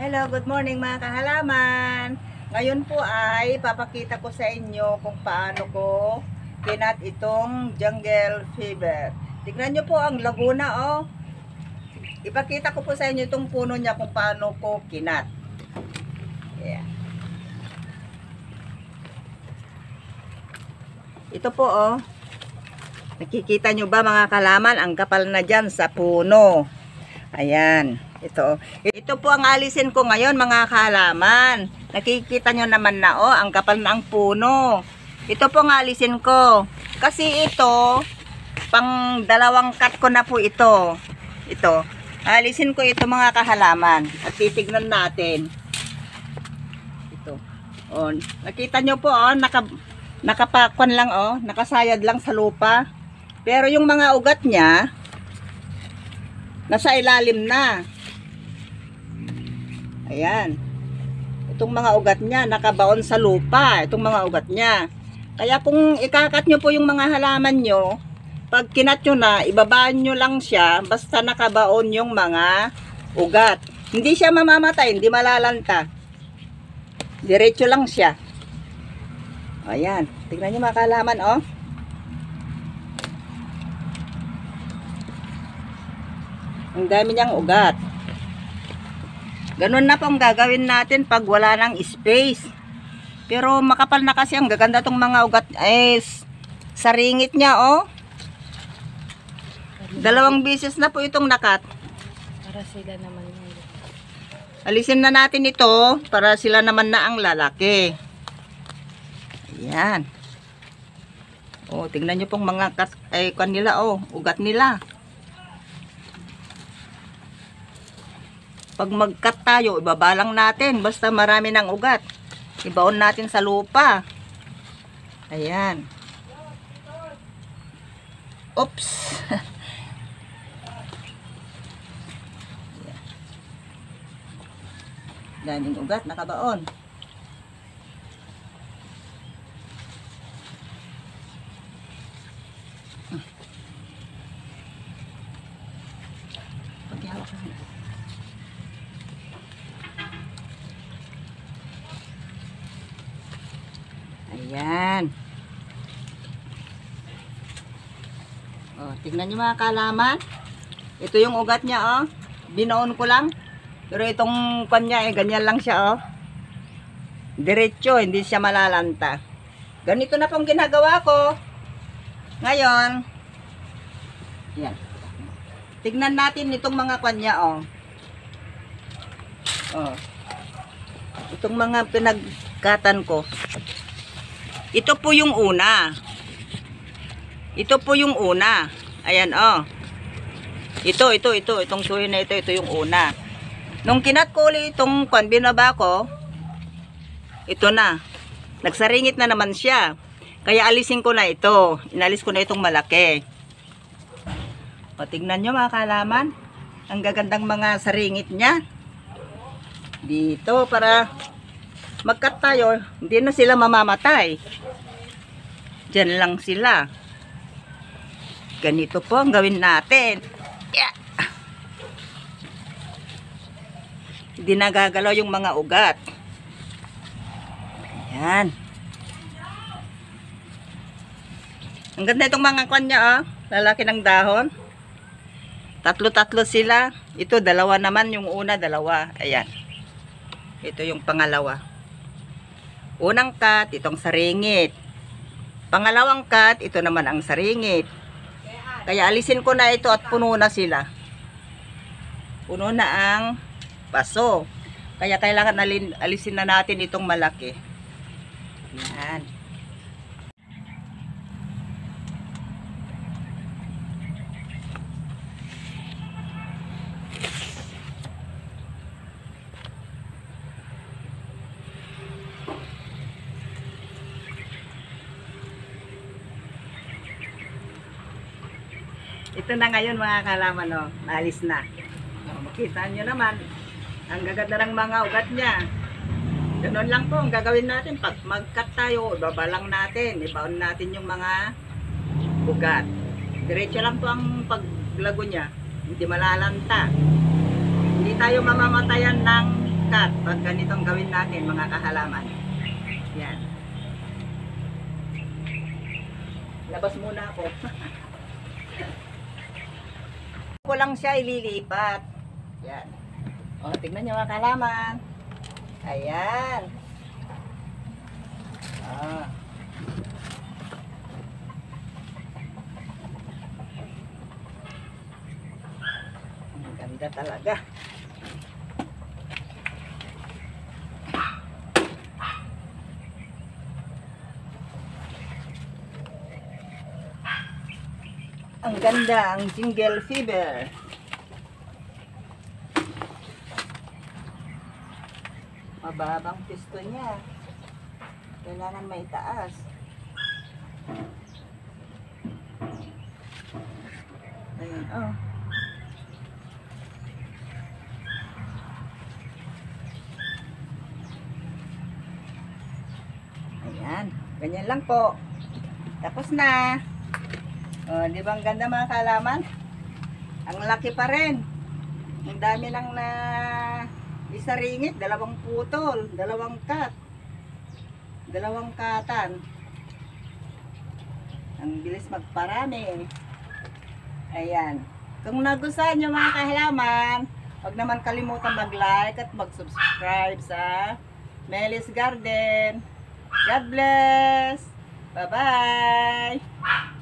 Hello, good morning mga kahalaman. Ngayon po ay papakita ko sa inyo kung paano ko kinat itong jungle fever. Tignan nyo po ang Laguna, oh. Ipakita ko po sa inyo itong puno niya kung paano ko kinat. Yeah. Ito po, oh. Nakikita nyo ba mga kahalaman? Ang kapal na dyan sa puno. Ayan. Ito po ang alisin ko ngayon mga kahalaman. Nakikita nyo naman na, oh, ang kapal na ang puno. Ito po ang alisin ko. Kasi ito, pang dalawang cut ko na po ito. Ito. Alisin ko ito mga kahalaman. At titignan natin. Ito. Oh, nakita nyo po, oh, nakapakwan lang, oh, nakasayad lang sa lupa. Pero yung mga ugat niya, nasa ilalim na. Ayan. Itong mga ugat niya, nakabaon sa lupa. Itong mga ugat niya. Kaya kung ikakat nyo po yung mga halaman nyo, pag kinat nyo na, ibabaan nyo lang siya, basta nakabaon yung mga ugat. Hindi siya mamamatay, hindi malalanta. Diretso lang siya. Ayan. Tignan nyo mga halaman, oh. Ang dami niyang ugat. Ganun na pong gagawin natin pag wala ng space. Pero makapal na kasi, ang gaganda tong mga ugat. Sa ringit niya, oh. Dalawang beses na po itong nakat. Para sila naman yun. Alisin na natin ito para sila naman na ang lalaki. Ayan. Oh, tingnan nyo pong mga kanila, oh, ugat nila. Pag mag-cut tayo, ibaba lang natin. Basta marami ng ugat. Ibaon natin sa lupa. Ayan. Oops. Daming ugat, nakabaon. Paghihawak ka na. Ayan. Oh, tignan niyo mga kalaman. Ito yung ugat niya, oh. Binoon ko lang. Pero itong kanya, ganyan lang siya, oh. Diretso, hindi siya malalanta. Ganito na pong ginagawa ko. Ngayon, yan. Tignan natin itong mga kanya, oh. Oh. Itong mga pinagkatan ko. Ito po yung una. Ito po yung una. Ayan, oh. Itong suhi na ito yung una. Nung kinat ko ulit itong binaba ko, ito na. Nagsaringit na naman siya. Kaya alisin ko na ito. Inalis ko na itong malaki. O, tignan nyo mga kalaman. Ang gagandang mga saringit niya. Dito, para mag-cut tayo, hindi na sila mamamatay. Diyan lang sila. Ganito po ang gawin natin. Yeah. Hindi nagagalaw yung mga ugat. Ayan. Ang ganda itong mga kanya, oh. Lalaki ng dahon. Tatlo-tatlo sila. Ito, dalawa naman. Yung una, dalawa. Ayan. Ito yung pangalawa. Unang cut, itong saringit. Pangalawang cut, ito naman ang saringit. Kaya alisin ko na ito at puno na sila. Puno na ang paso. Kaya kailangan alisin na natin itong malaki. Yan. Ito na ngayon mga kalaman, no? Naalis na. Makita nyo naman, ang gaganda ng mga ugat niya. Ganun lang po ang gagawin natin. Pag mag-cut tayo, ibaba lang natin. Ibaon natin yung mga ugat. Diretso lang po ang paglago niya. Hindi malalanta. Hindi tayo mamamatayan ng cut pag ganitong gawin natin mga kahalaman. Yan. Labas muna ako. Ko lang siya ililipat. Yan. O, tignan nyo mga kahalaman. Ayan. Ah. Ang ganda talaga. Ang ganda, ang jingle fever. Mababang pisto niya. Kailangan may taas. Ayan, oh. Ayan, ganyan lang po. Tapos na. Oh, di ba ang ganda mga kalaman? Ang laki pa rin. Ang dami lang na isa ringit, dalawang putol, dalawang cut, dalawang katan. Ang bilis magparami. Ayan. Kung nagustuhan nyo mga kahalaman, huwag naman kalimutan mag-like at mag-subscribe sa Melis Garden. God bless! Bye-bye!